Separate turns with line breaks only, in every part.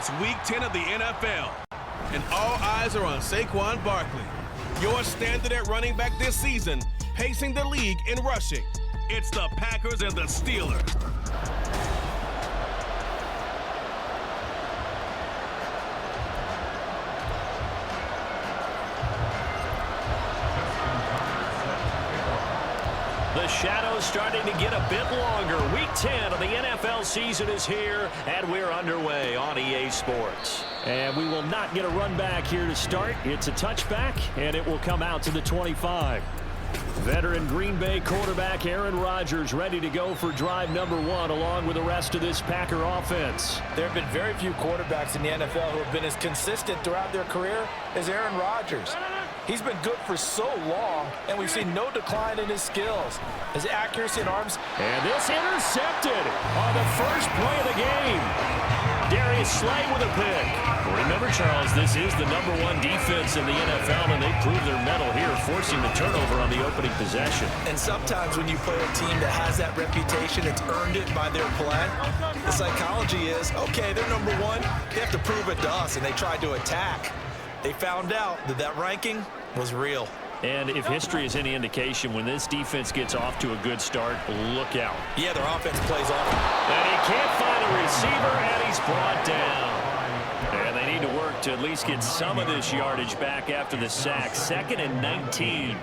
It's Week 10 of the NFL, and all eyes are on Saquon Barkley, your standard at running back this season, pacing the league in rushing. It's the Packers and the Steelers.
The shadow's starting to get a bit longer. Week 10 of the NFL season is here, and we're underway on EA Sports. And we will not get a run back here to start. It's a touchback, and it will come out to the 25. Veteran Green Bay quarterback Aaron Rodgers ready to go for drive number 1 along with the rest of this Packer offense.
There have been very few quarterbacks in the NFL who have been as consistent throughout their career as Aaron Rodgers. He's been good for so long, and we've seen no decline in his skills. His accuracy and arms.
And this intercepted on the first play of the game. Darius Slay with a pick. Remember, Charles, this is the #1 defense in the NFL, and they proved their mettle here, forcing the turnover on the opening possession.
And sometimes when you play a team that has that reputation, it's earned it by their play. The psychology is, okay, they're #1. They have to prove it to us, and they tried to attack. They found out that that ranking was real.
And if history is any indication, when this defense gets off to a good start, look out.
Yeah, their offense plays off.
And he can't find a receiver, and he's brought down. And they need to work to at least get some of this yardage back after the sack. 2nd and 19.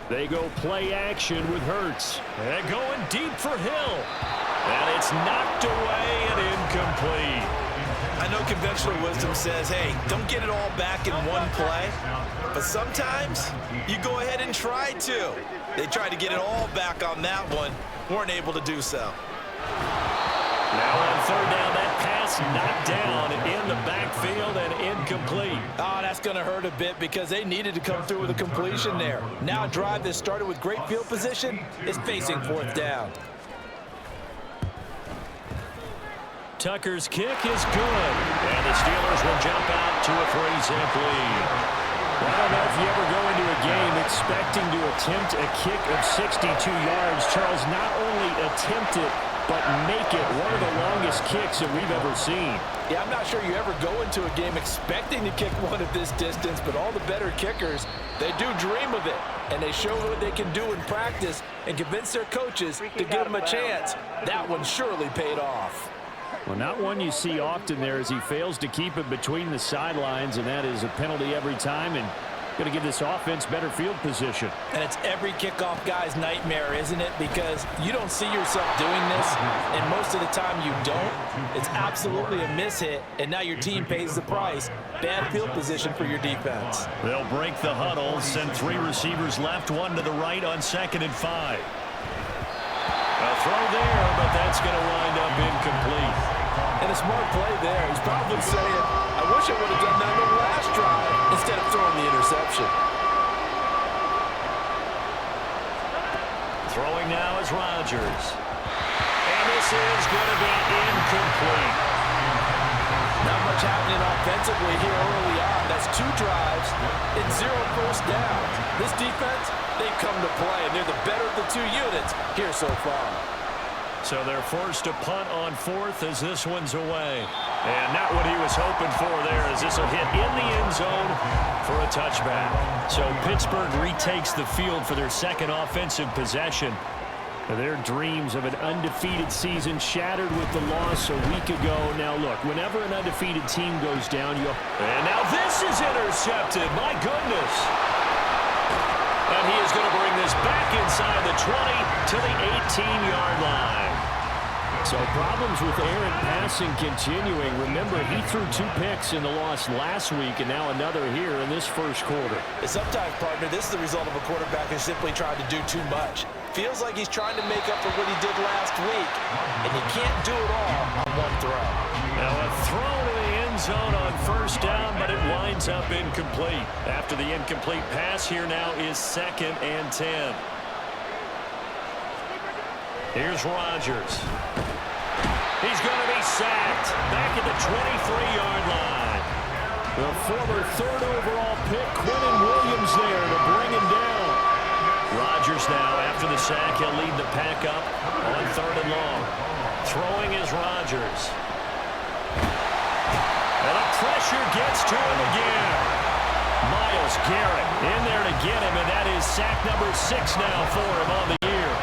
They go play action with Hurts. And going deep for Hill. And it's knocked away and incomplete.
I know conventional wisdom says, hey, don't get it all back in one play. But sometimes you go ahead and try to. They tried to get it all back on that one. Weren't able to do so.
Now on 3rd down, that pass knocked down in the backfield and incomplete.
Oh, that's going to hurt a bit because they needed to come through with a completion there. Now a drive that started with great field position is facing 4th down.
Tucker's kick is good, and the Steelers will jump out to a 3-zip lead. Well, I don't know if you ever go into a game expecting to attempt a kick of 62 yards. Charles, not only attempt it, but make it one of the longest kicks that we've ever seen.
Yeah, I'm not sure you ever go into a game expecting to kick one at this distance, but all the better kickers, they do dream of it, and they show what they can do in practice and convince their coaches to give them a chance. That one surely paid off.
Well, not one you see often there as he fails to keep it between the sidelines, and that is a penalty every time, and going to give this offense better field position.
And it's every kickoff guy's nightmare, isn't it? Because you don't see yourself doing this, and most of the time you don't. It's absolutely a mishit, and now your team pays the price. Bad field position for your defense.
They'll break the huddle, send 3 receivers left, 1 to the right on 2nd and 5. A throw there, but that's going to wind up incomplete.
And a smart play there. He's probably saying, I wish I would have done that on the last drive instead of throwing the interception.
Throwing now is Rodgers. And this is going to be incomplete.
Not much happening offensively here early on. That's 2 drives and 0 first downs. This defense, they've come to play, and they're the better of the 2 units here so far.
So they're forced to punt on 4th as this one's away. And not what he was hoping for there, as this will hit in the end zone for a touchback. So Pittsburgh retakes the field for their 2nd offensive possession. Their dreams of an undefeated season shattered with the loss a week ago. Now look, whenever an undefeated team goes down, and now this is intercepted. My goodness. And he is going to bring this back inside the 20 to the 18-yard line. So problems with Aaron passing continuing. Remember, he threw 2 picks in the loss last week, and now another here in this first quarter.
Sometimes, partner, this is the result of a quarterback who simply tried to do too much. Feels like he's trying to make up for what he did last week, and he can't do it all on 1 throw.
Now a throw to the end zone on 1st down, but it winds up incomplete. After the incomplete pass, here now is 2nd and 10. Here's Rodgers. He's going to be sacked back at the 23-yard line. The former 3rd overall pick, Quentin Williams, there to bring him down. Rodgers now, after the sack, he'll lead the pack up on 3rd and long. Throwing is Rodgers. And the pressure gets to him again. Myles Garrett in there to get him, and that is sack number 6 now for him on the year.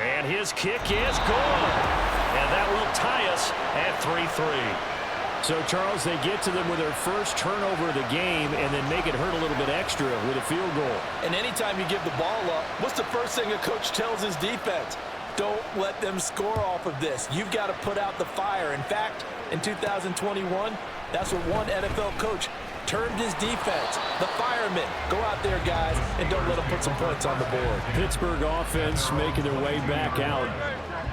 And his kick is good. And that will tie us at 3-3.
So, Charles, they get to them with their first turnover of the game and then make it hurt a little bit extra with a field goal.
And anytime you give the ball up, what's the first thing a coach tells his defense? Don't let them score off of this. You've got to put out the fire. In fact, in 2021, that's what one NFL coach termed his defense, the firemen. Go out there, guys, and don't let them put some points on the board.
Pittsburgh offense making their way back out.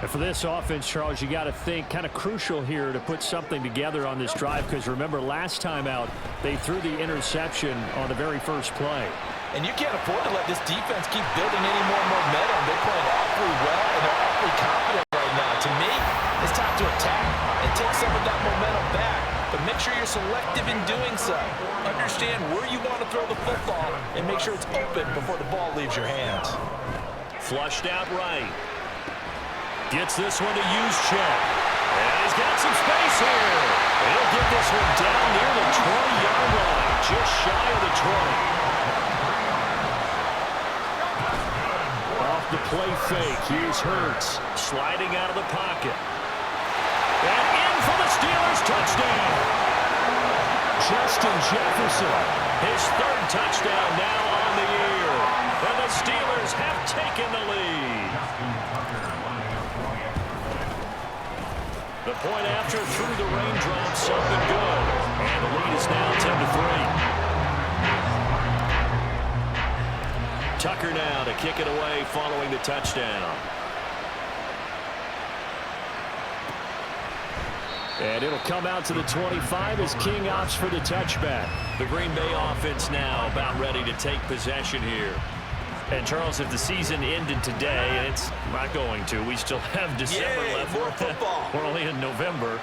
And for this offense, Charles, you got to think kind of crucial here to put something together on this drive, because remember, last time out, they threw the interception on the very first play.
And you can't afford to let this defense keep building any more momentum. They're playing awfully well, and they're awfully confident right now. To me, it's time to attack and take some of that momentum back, but make sure you're selective in doing so. Understand where you want to throw the football and make sure it's open before the ball leaves your hands.
Flushed out right. Gets this one to Juszczyk. And he's got some space here. He'll get this one down near the 20-yard line, just shy of the 20.
Off the play fake, here's Hurts.
Sliding out of the pocket. And in for the Steelers touchdown.
Justin Jefferson.
His 3rd touchdown now on the year. And the Steelers have taken the lead. The point after through the raindrops, something good. And the lead is now 10-3. Tucker now to kick it away following the touchdown.
And it'll come out to the 25 as King opts for the touchback.
The Green Bay offense now about ready to take possession here. And, Charles, if the season ended today, and it's not going to, we still have December left.
More football.
We're only in November.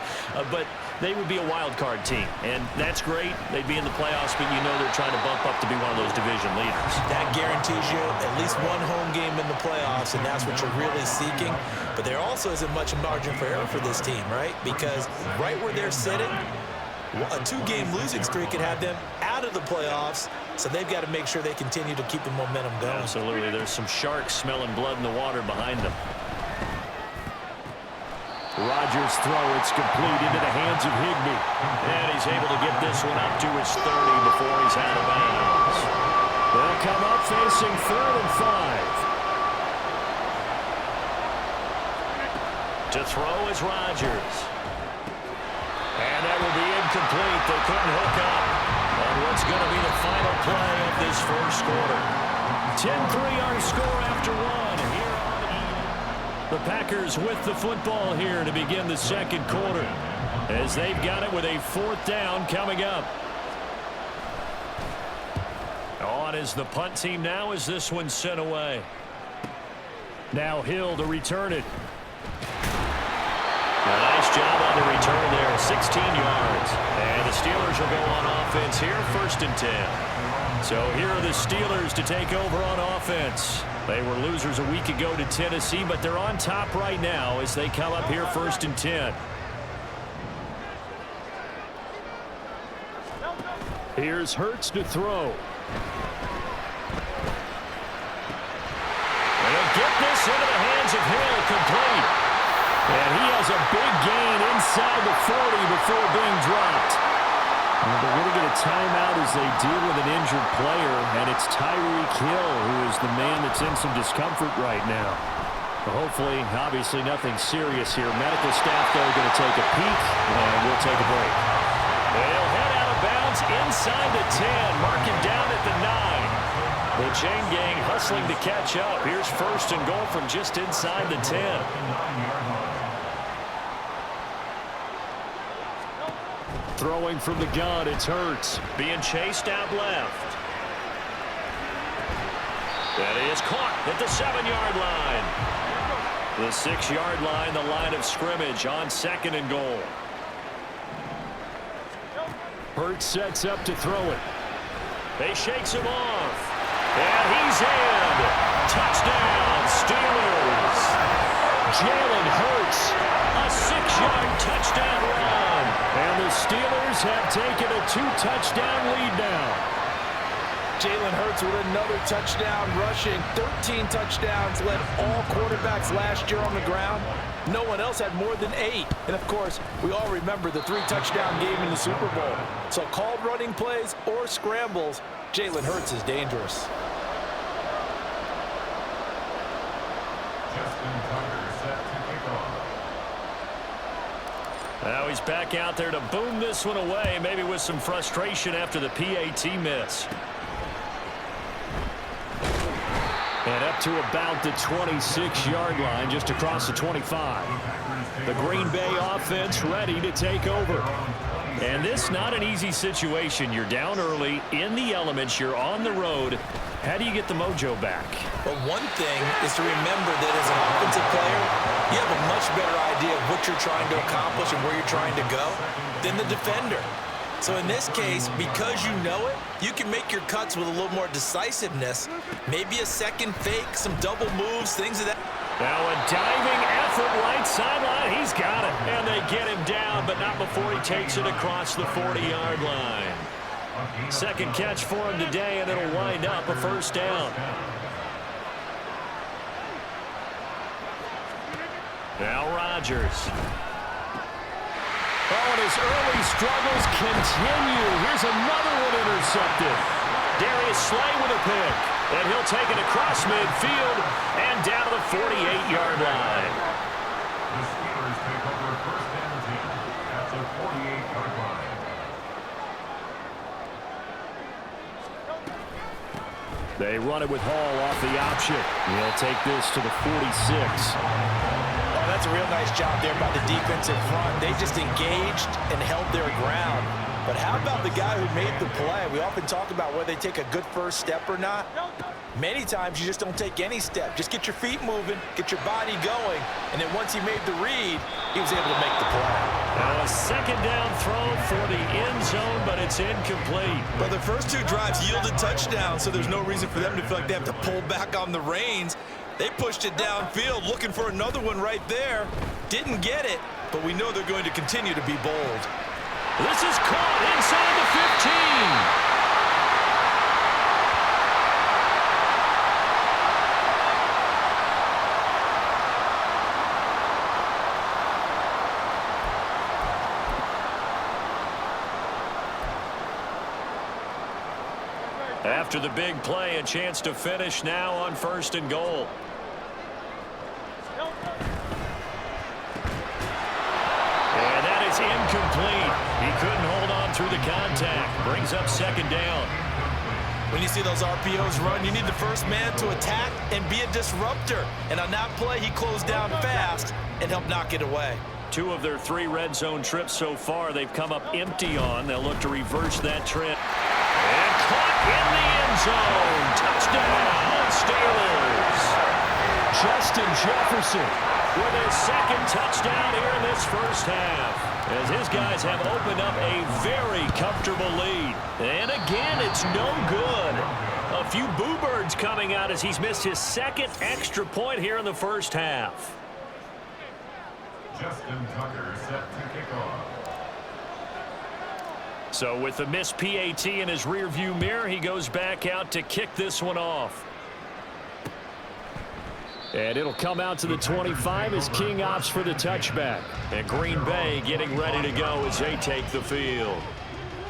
But they would be a wild card team. And that's great. They'd be in the playoffs, but you know they're trying to bump up to be one of those division leaders.
That guarantees you at least one home game in the playoffs, and that's what you're really seeking. But there also isn't much margin for error for this team, right? Because right where they're sitting, a 2-game losing streak could have them out of the playoffs, so they've got to make sure they continue to keep the momentum going.
Absolutely. There's some sharks smelling blood in the water behind them.
Rodgers' throw, it's complete into the hands of Higbee.
And he's able to get this one up to his 30 before he's out of bounds.
They'll come up facing 3rd and 5.
To throw is Rodgers. And that will be incomplete. They couldn't hook up on what's going to be the final play of this first quarter.
10-3 our score after 1 here on E. The Packers with the football here to begin the second quarter, as they've got it with a 4th down coming up.
On is the punt team now as this one's sent away.
Now Hill to return it.
A nice job on the return there, 16 yards. And the Steelers will go on offense here, 1st and 10.
So here are the Steelers to take over on offense. They were losers a week ago to Tennessee, but they're on top right now as they come up here 1st and 10. Here's Hurts to throw.
And he'll get this into the hands of Hill, complete.
And he has a big gain inside the 40 before being dropped. Well, they're going to get a timeout as they deal with an injured player, and it's Tyreek Hill who is the man that's in some discomfort right now. But hopefully, obviously nothing serious here. Medical staff, though, are going to take a peek, and we'll take a break.
They'll head out of bounds inside the 10, mark him down at the 9. The chain gang hustling to catch up. Here's 1st and goal from just inside the 10.
Throwing from the gun, it's Hurts.
Being chased out left. That is caught at the 7-yard line. The 6-yard line, the line of scrimmage on 2nd and goal.
Hurts sets up to throw it.
He shakes him off. And he's in. Touchdown, Steelers. Jalen Hurts, a 6-yard touchdown run.
And the Steelers have taken a 2-touchdown lead now.
Jalen Hurts with another touchdown rushing. 13 touchdowns, led all quarterbacks last year on the ground. No one else had more than 8. And, of course, we all remember the 3-touchdown game in the Super Bowl. So called running plays or scrambles, Jalen Hurts is dangerous.
Now he's back out there to boom this one away, maybe with some frustration after the PAT miss.
And up to about the 26-yard line, just across the 25. The Green Bay offense ready to take over.
And this not an easy situation. You're down early, in the elements, you're on the road. How do you get the mojo back?
Well, one thing is to remember that as an offensive player, you have a much better idea of what you're trying to accomplish and where you're trying to go than the defender. So in this case, because you know it, you can make your cuts with a little more decisiveness. Maybe a second fake, some double moves, things of that.
Now a diving effort right sideline. He's got it. And they get him down, but not before he takes it across the 40-yard line. Second catch for him today, and it'll wind up a first down. Now Rodgers.
Oh, and his early struggles continue. Here's another one intercepted.
Darius Slay with a pick. And he'll take it across midfield and down to the 48-yard line.
The Steelers take over first and 10 at the 48-yard line.
They run it with Hall off the option. He'll take this to the 46.
That's a real nice job there by the defensive front. They just engaged and held their ground. But how about the guy who made the play? We often talk about whether they take a good first step or not. Many times you just don't take any step. Just get your feet moving, get your body going, and then once he made the read, he was able to make the play.
Now a second down throw for the end zone, but it's incomplete.
But the first 2 drives yielded touchdowns, so there's no reason for them to feel like they have to pull back on the reins. They pushed it downfield, looking for another one right there. Didn't get it, but we know they're going to continue to be bold.
This is caught inside the 15. After the big play, a chance to finish now on 1st and goal. And that is incomplete. He couldn't hold on through the contact. Brings up 2nd down.
When you see those RPOs run, you need the first man to attack and be a disruptor. And on that play, he closed down fast and helped knock it away.
2 of their 3 red zone trips so far, they've come up empty on. They'll look to reverse that trend. And caught in the end zone. Touchdown, Steelers.
Justin Jefferson
with his 2nd touchdown here in this first half, as his guys have opened up a very comfortable lead. And again, it's no good. A few boo birds coming out as he's missed his 2nd extra point here in the first half.
Justin Tucker set to kick off.
So with the missed PAT in his rearview mirror, he goes back out to kick this one off.
And it'll come out to the 25 as King opts for the touchback.
And Green Bay getting ready to go as they take the field.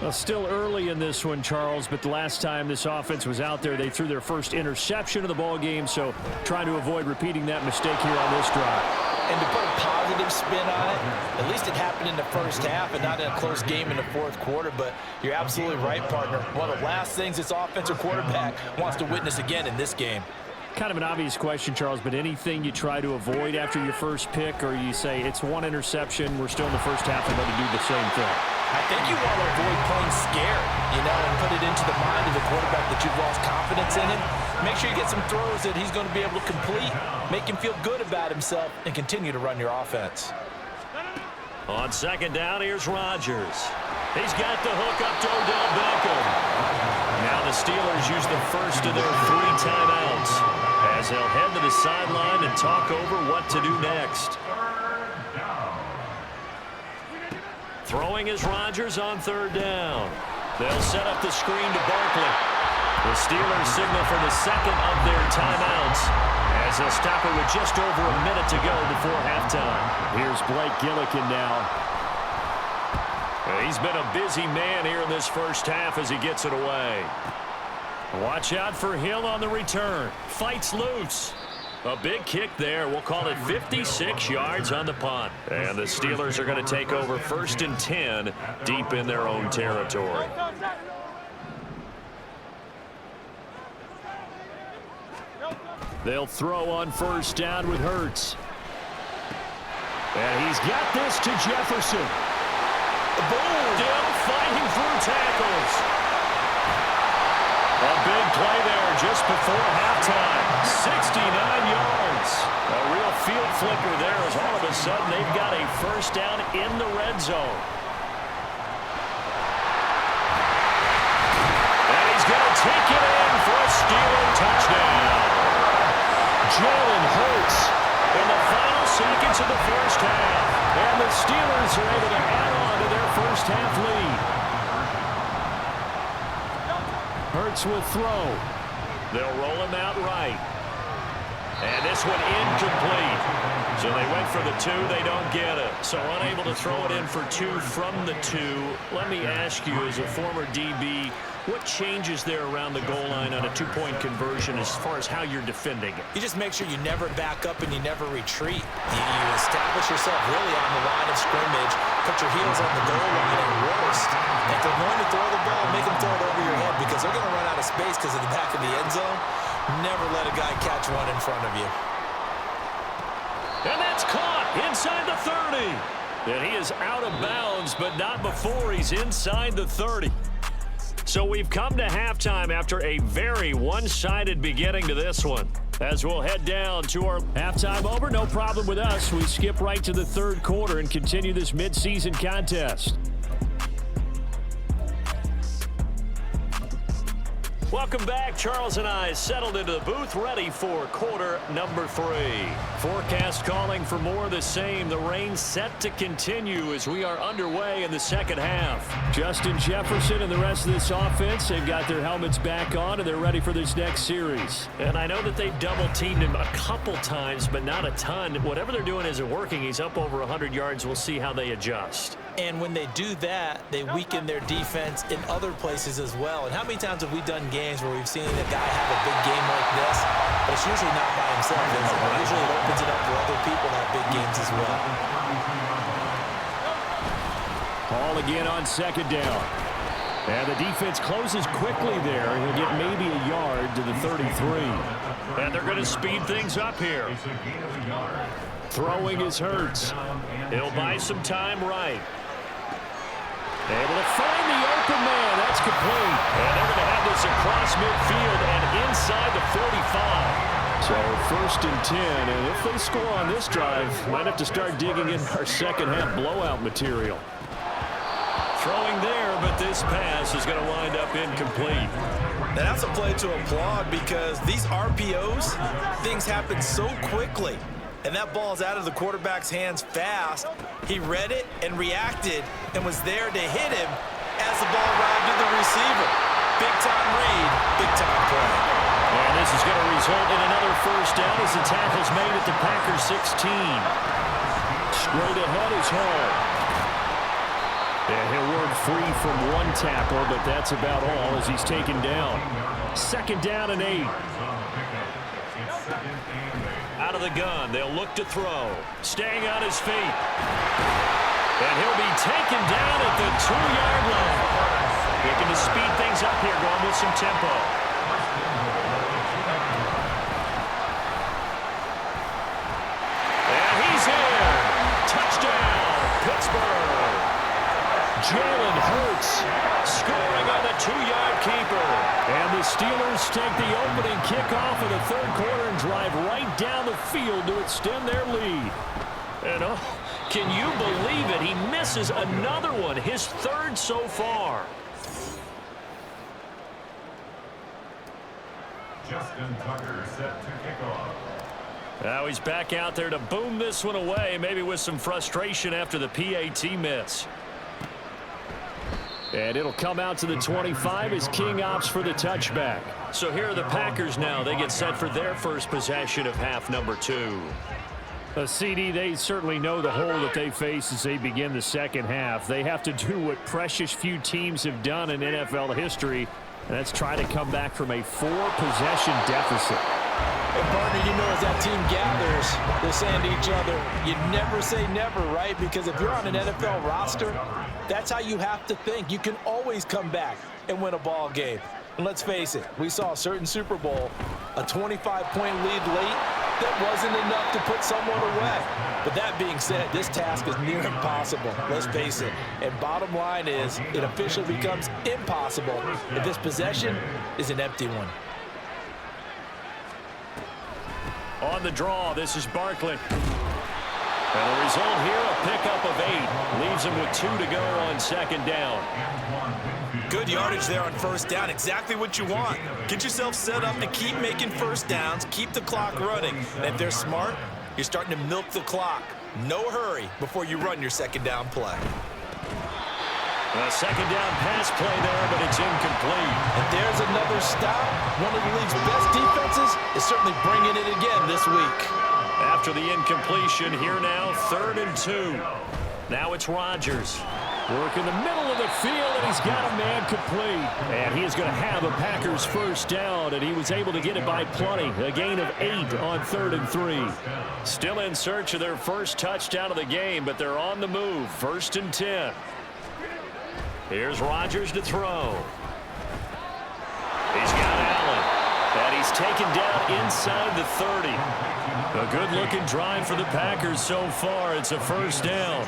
Well, still early in this one, Charles, but the last time this offense was out there, they threw their first interception of the ball game, so trying to avoid repeating that mistake here on this drive.
And to put a positive spin on it, at least it happened in the first half and not in a close game in the 4th quarter. But you're absolutely right, partner. One of the last things this offensive quarterback wants to witness again in this game.
Kind of an obvious question, Charles, but anything you try to avoid after your first pick, or you say it's 1 interception, we're still in the first half, and going to do the same thing?
I think you want to avoid playing scared, and put it into the mind of the quarterback that you've lost confidence in him. Make sure you get some throws that he's going to be able to complete, make him feel good about himself, and continue to run your offense.
On 2nd down, here's Rodgers. He's got the hook up to Odell Beckham. Now the Steelers use the first of their 3 timeouts as they'll head to the sideline and talk over what to do next. Throwing is Rodgers on 3rd down. They'll set up the screen to Barkley. The Steelers signal for the second of their timeouts as they'll stop it with just over a minute to go before halftime.
Here's Blake Gillikin now.
He's been a busy man here in this first half as he gets it away. Watch out for Hill on the return. Fights loose. A big kick there. We'll call it 56 yards on the punt. And the Steelers are going to take over 1st and 10 deep in their own territory.
They'll throw on 1st down with Hurts. And he's got this to Jefferson.
Boom! Still fighting through tackles. A big play there just before halftime. 69 yards. A real field flicker there as all of a sudden they've got a 1st down in the red zone. And he's going to take it in for a Steeler touchdown.
Jalen Hurts
In the final seconds of the first half.
and the Steelers are able to add on to their first half lead. Hurts will throw.
They'll roll him out right. And this one incomplete. So they went for the 2. They don't get it. So unable to throw it in for 2 from the 2. Let me ask you, as a former DB, what changes there around the goal line on a 2-point conversion as far as how you're defending it?
You just make sure you never back up and you never retreat. You establish yourself really on the line of scrimmage, put your heels on the goal line, and worst, if they're going to throw the ball, make them throw it over your head because they're going to run out of space because of the back of the end zone. Never let a guy catch one in front of you.
And that's caught inside the 30. And he is out of bounds, but not before he's inside the 30. So we've come to halftime after a very one-sided beginning to this one. As we'll head down to our
Halftime over, no problem with us. We skip right to the 3rd quarter and continue this midseason contest.
Welcome back. Charles and I settled into the booth, ready for quarter number 3. Forecast calling for more of the same. The rain set to continue as we are underway in the second half.
Justin Jefferson and the rest of this offense, they've got their helmets back on, and they're ready for this next series.
And I know that they've double-teamed him a couple times, but not a ton. Whatever they're doing isn't working. He's up over 100 yards. We'll see how they adjust.
And when they do that, they weaken their defense in other places as well. And how many times have we done games where we've seen a guy have a big game like this, but it's usually not by himself, is it? Usually it opens it up for other people to have big games as well.
Ball again on 2nd down. And the defense closes quickly there. He'll get maybe a yard to the 33.
And they're going to speed things up here.
Throwing is Hurts.
He'll buy some time right.
Able to find the open man. That's complete.
And they're going to have this across midfield and inside the 45.
So 1st and 10. And if they score on this drive, might have to start digging in our second half blowout material.
Throwing there, but this pass is going to wind up incomplete.
And that's a play to applaud because these RPOs, things happen so quickly. And that ball's out of the quarterback's hands fast. He read it and reacted and was there to hit him as the ball arrived to the receiver. Big-time read, big-time play.
And this is going to result in another 1st down as the tackle's made at the Packers 16.
Straight ahead is Hall. And he'll work free from one tackle, but that's about all as he's taken down. 2nd down and 8.
Out of the gun, they'll look to throw. Staying on his feet. And he'll be taken down at the 2-yard line. Looking to speed things up here, going with some tempo. And he's in. Touchdown, Pittsburgh.
Jalen Hurts
Scoring on the 2-yard keeper.
And the Steelers take the opening kickoff of the 3rd quarter and drive right down the field to extend their lead.
And can you believe it? and he misses another one, his third so far.
Justin Tucker set to kick off.
Now he's back out there to boom this one away, maybe with some frustration after the PAT miss.
And it'll come out to the 25 as King opts for the touchback.
So here are the Packers now. They get set for their first possession of half number 2.
CD, they certainly know the hole that they face as they begin the second half. They have to do what precious few teams have done in NFL history, and that's try to come back from a 4-possession deficit.
And partner, you know, as that team gathers, they're saying to each other, you never say never, right? Because if you're on an NFL roster, that's how you have to think. You can always come back and win a ball game. And let's face it, we saw a certain Super Bowl, a 25-point lead late, that wasn't enough to put someone away. But that being said, this task is near impossible. Let's face it. And bottom line is, it officially becomes impossible if this possession is an empty one.
On the draw, this is Barkley. And the result here, a pickup of 8. Leaves him with 2 to go on second down.
Good yardage there on first down. Exactly what you want. Get yourself set up to keep making first downs, keep the clock running. And if they're smart, you're starting to milk the clock. No hurry before you run your second down play.
A second down pass play there, but it's incomplete.
And there's another stop. One of the league's best defenses is certainly bringing it again this week.
After the incompletion, here now, 3rd and 2. Now it's Rodgers.
Work in the middle of the field, and he's got a man complete. And he is going to have a Packers first down, and he was able to get it by plenty. A gain of 8 on 3rd and 3.
Still in search of their first touchdown of the game, but they're on the move. 1st and 10. Here's Rodgers to throw. He's got Allen, and he's taken down inside the 30. A good-looking drive for the Packers so far. It's a first down.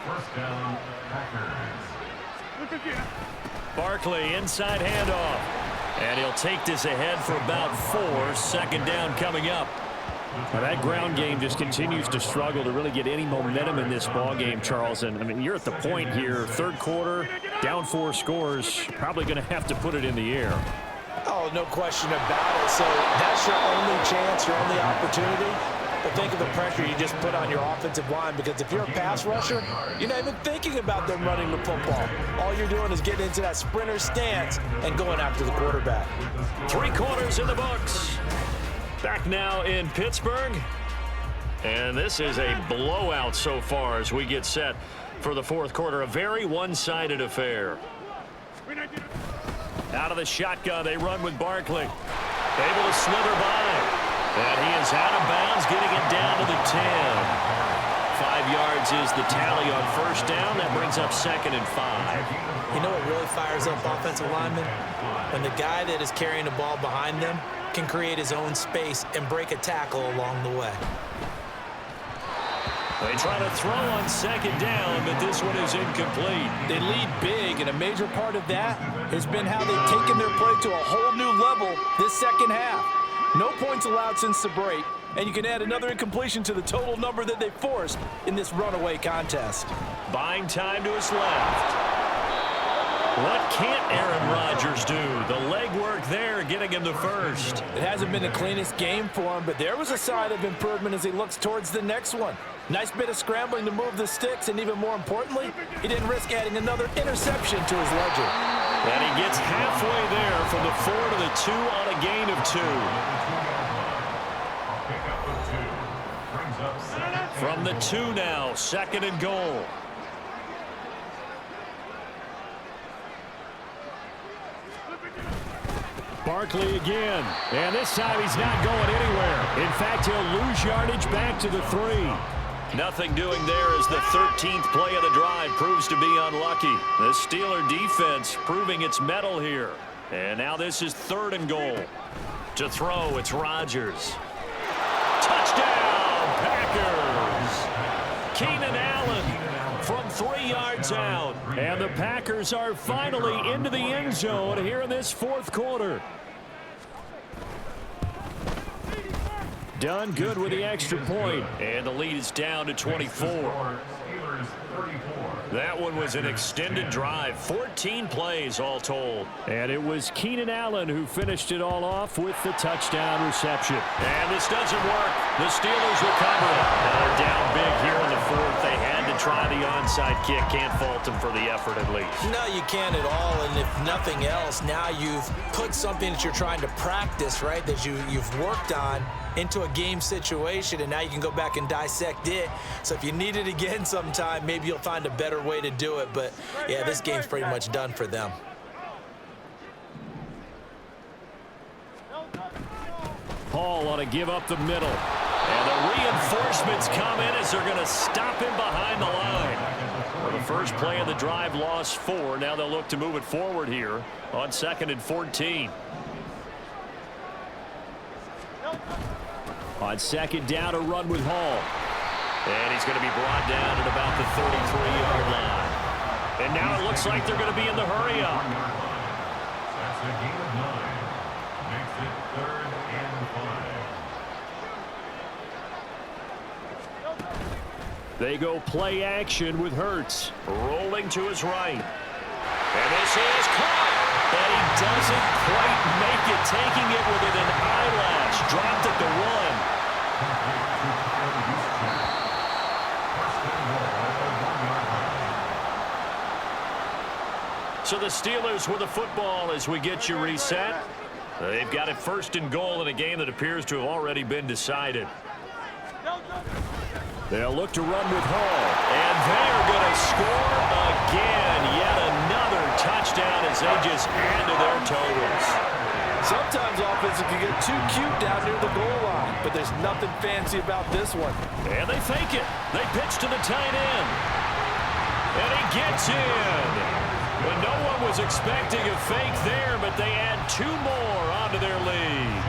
First down, Packers.
Barkley, inside handoff. And he'll take this ahead for about 4. 2nd down coming up.
Now that ground game just continues to struggle to really get any momentum in this ball game, Charles. And I mean, you're at the point here, 3rd quarter, down 4 scores, probably going to have to put it in the air.
Oh, no question about it. So that's your only chance, your only opportunity. But think of the pressure you just put on your offensive line, because if you're a pass rusher, you're not even thinking about them running the football. All you're doing is getting into that sprinter stance and going after the quarterback.
3 quarters in the books. Back now in Pittsburgh. And this is a blowout so far as we get set for the 4th quarter. A very one-sided affair. Out of the shotgun, they run with Barkley. Able to slither by. And he is out of bounds, getting it down to the 10. 5 yards is the tally on first down. That brings up 2nd and 5.
You know what really fires up offensive linemen? When the guy that is carrying the ball behind them can create his own space and break a tackle along the way.
They try to throw on 2nd down, but this one is incomplete.
They lead big, and a major part of that has been how they've taken their play to a whole new level this second half. No points allowed since the break, and you can add another incompletion to the total number that they forced in this runaway contest.
Buying time to his left. What can't Aaron Rodgers do? The legwork there, getting him the first.
It hasn't been the cleanest game for him, but there was a sign of improvement as he looks towards the next one. Nice bit of scrambling to move the sticks, and even more importantly, he didn't risk adding another interception to his ledger.
And he gets halfway there from the 4 to the 2 on a gain of 2. From the 2 now, 2nd and goal.
Barkley again, and this time he's not going anywhere. In fact, he'll lose yardage back to the 3.
Nothing doing there as the 13th play of the drive proves to be unlucky. The Steeler defense proving its mettle here. And now this is 3rd and goal. To throw, it's Rodgers. Touchdown, Packers! Keenan Allen from 3 yards out.
And the Packers are finally into the end zone here in this 4th quarter. Done good with the extra point.
And the lead is down to 24.
Steelers 34.
That one was an extended drive. 14 plays all told.
And it was Keenan Allen who finished it all off with the touchdown reception.
And this doesn't work. The Steelers recover it. Now they're down big here in the fourth. They had to try the onside kick. Can't fault them for the effort at least.
No, you can't at all. And if nothing else, now you've put something that you're trying to practice, right, that you've worked on into a game situation, and now you can go back and dissect it. So if you need it again sometime, maybe you'll find a better way to do it. But, yeah, this game's pretty much done for them.
Hall ought to give up the middle.
And the reinforcements come in as they're going to stop him behind the line. Well, the first play of the drive lost 4. Now they'll look to move it forward here on 2nd and 14.
On 2nd down, a run with Hall.
And he's going to be brought down at about the 33-yard line. And now it looks like they're going to be in the hurry-up.
That's a gain of 9. Makes it 3rd and 5.
They go play action with Hurts.
Rolling to his right. And this is caught. And he doesn't quite make it, taking it within an eyelash. Dropped at the 1. So the Steelers with the football as we get you reset. They've got it 1st and goal in a game that appears to have already been decided.
They'll look to run with Hall.
And they're going to score again. Yet another touchdown as they just add to their totals.
Sometimes offenses can get too cute down near the goal line, but there's nothing fancy about this one.
And they fake it. They pitch to the tight end. And he gets in. But no one was expecting a fake there, but they add 2 more onto their lead.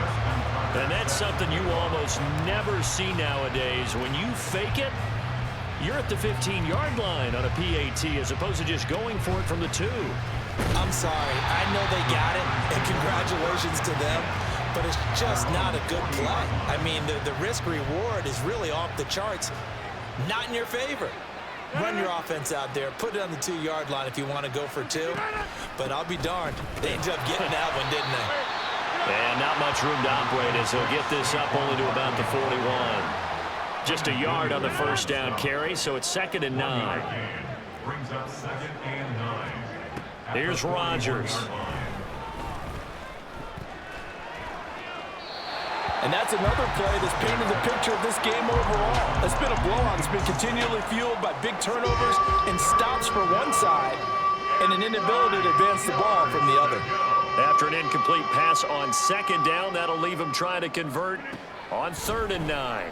And that's something you almost never see nowadays. When you fake it, you're at the 15-yard line on a PAT as opposed to just going for it from the 2.
I'm sorry. I know they got it, and congratulations to them, but it's just not a good play. I mean, the risk-reward is really off the charts, not in your favor. Run your offense out there. Put it on the 2-yard line if you want to go for 2. But I'll be darned. They ended up getting that one, didn't they?
And not much room to operate as they'll get this up only to about the 41. Just a yard on the first down carry, so it's 2nd and 9.
Brings up 2nd and 9.
Here's Rodgers.
And that's another play that's painted the picture of this game overall. It's been a blowout. It's been continually fueled by big turnovers and stops for one side and an inability to advance the ball from the other.
After an incomplete pass on 2nd down, that'll leave him trying to convert on 3rd and 9.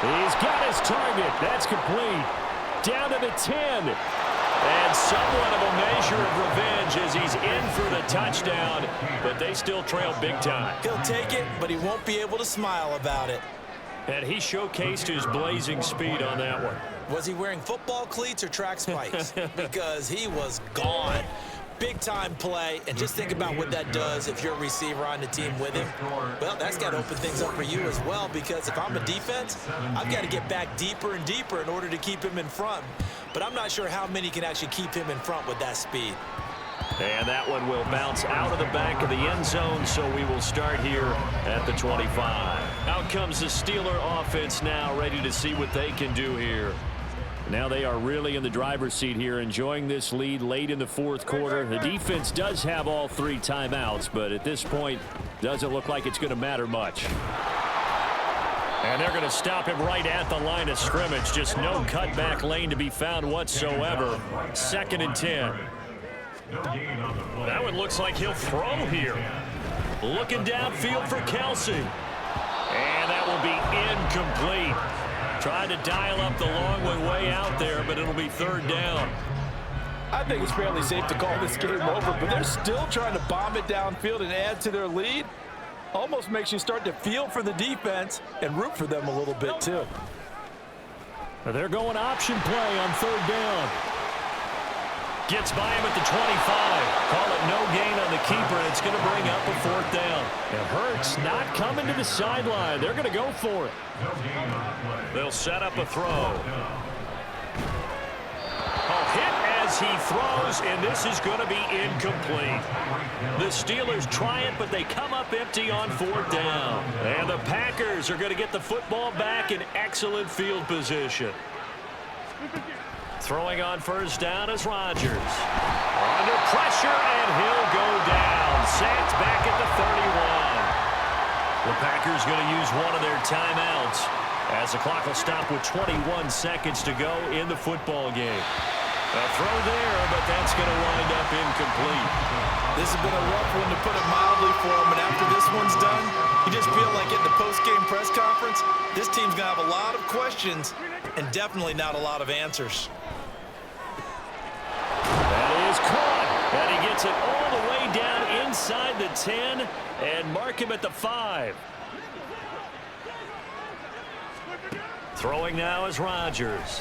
He's got his target. That's complete. Down to the 10.
And somewhat of a measure of revenge as he's in for the touchdown, but they still trail big time.
He'll take it, but he won't be able to smile about it.
And he showcased his blazing speed on that one.
Was he wearing football cleats or track spikes? Because he was gone. Big-time play, and just think about what that does if you're a receiver on the team with him. Well, that's got to open things up for you as well, because if I'm a defense, I've got to get back deeper and deeper in order to keep him in front. But I'm not sure how many can actually keep him in front with that speed.
And that one will bounce out of the back of the end zone, so we will start here at the 25. Out comes the Steeler offense now, ready to see what they can do here.
Now they are really in the driver's seat here, enjoying this lead late in the 4th quarter. The defense does have all 3 timeouts, but at this point, doesn't look like it's going to matter much.
And they're going to stop him right at the line of scrimmage. Just no cutback lane to be found whatsoever. 2nd and 10. That one looks like he'll throw here. Looking downfield for Kelsey. And that will be incomplete. Tried to dial up the long way out there, but it'll be 3rd down.
I think it's fairly safe to call this game over, but they're still trying to bomb it downfield and add to their lead. Almost makes you start to feel for the defense and root for them a little bit, too.
They're going option play on 3rd down.
Gets by him at the 25. Call it no gain on the keeper, and it's going to bring up a 4th down.
It hurts not coming to the sideline. They're going to go for it.
They'll set up a throw. Hit as he throws, and this is going to be incomplete. The Steelers try it, but they come up empty on 4th down. And the Packers are going to get the football back in excellent field position. Throwing on 1st down is Rodgers. Under pressure, and he'll go down. Sacked back at the 31. The Packers going to use one of their timeouts as the clock will stop with 21 seconds to go in the football game. A throw there, but that's going to wind up incomplete.
This has been a rough one, to put it mildly, for him. And after this one's done, you just feel like at the post-game press conference, this team's going to have a lot of questions and definitely not a lot of answers.
That is caught. And he gets it all the way down inside the 10 and mark him at the 5. Throwing now is Rodgers.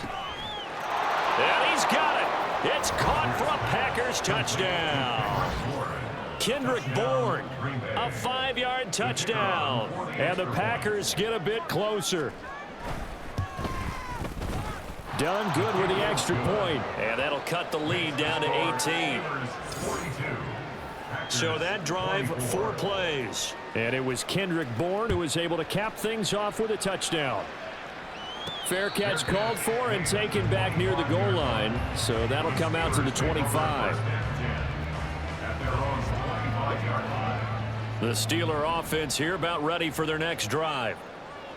And he's got it. It's caught for a Packers touchdown. Kendrick Bourne, a 5-yard touchdown.
And the Packers get a bit closer. Done good with the extra point.
And that'll cut the lead down to 18. So that drive, 4 plays.
And it was Kendrick Bourne who was able to cap things off with a touchdown. Fair catch called for and taken back near the goal line. So that'll come out to the 25.
The Steeler offense here about ready for their next drive.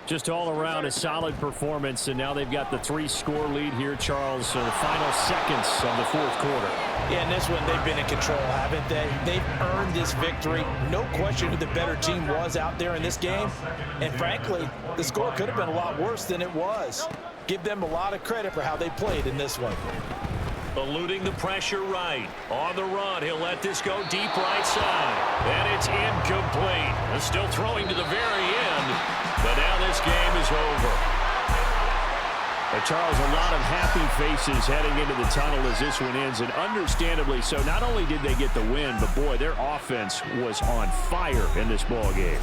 Just all around a solid performance, and now they've got the 3-score lead here, Charles. So the final seconds of the 4th quarter.
Yeah, in this one, they've been in control, haven't they? They've earned this victory. No question who the better team was out there in this game. And frankly, the score could have been a lot worse than it was. Give them a lot of credit for how they played in this one.
Eluding the pressure right. On the run, he'll let this go deep right side. And it's incomplete. They're still throwing to the very end. But now this game is over.
Charles, a lot of happy faces heading into the tunnel as this one ends, and understandably so. Not only did they get the win, but boy, their offense was on fire in this ball game.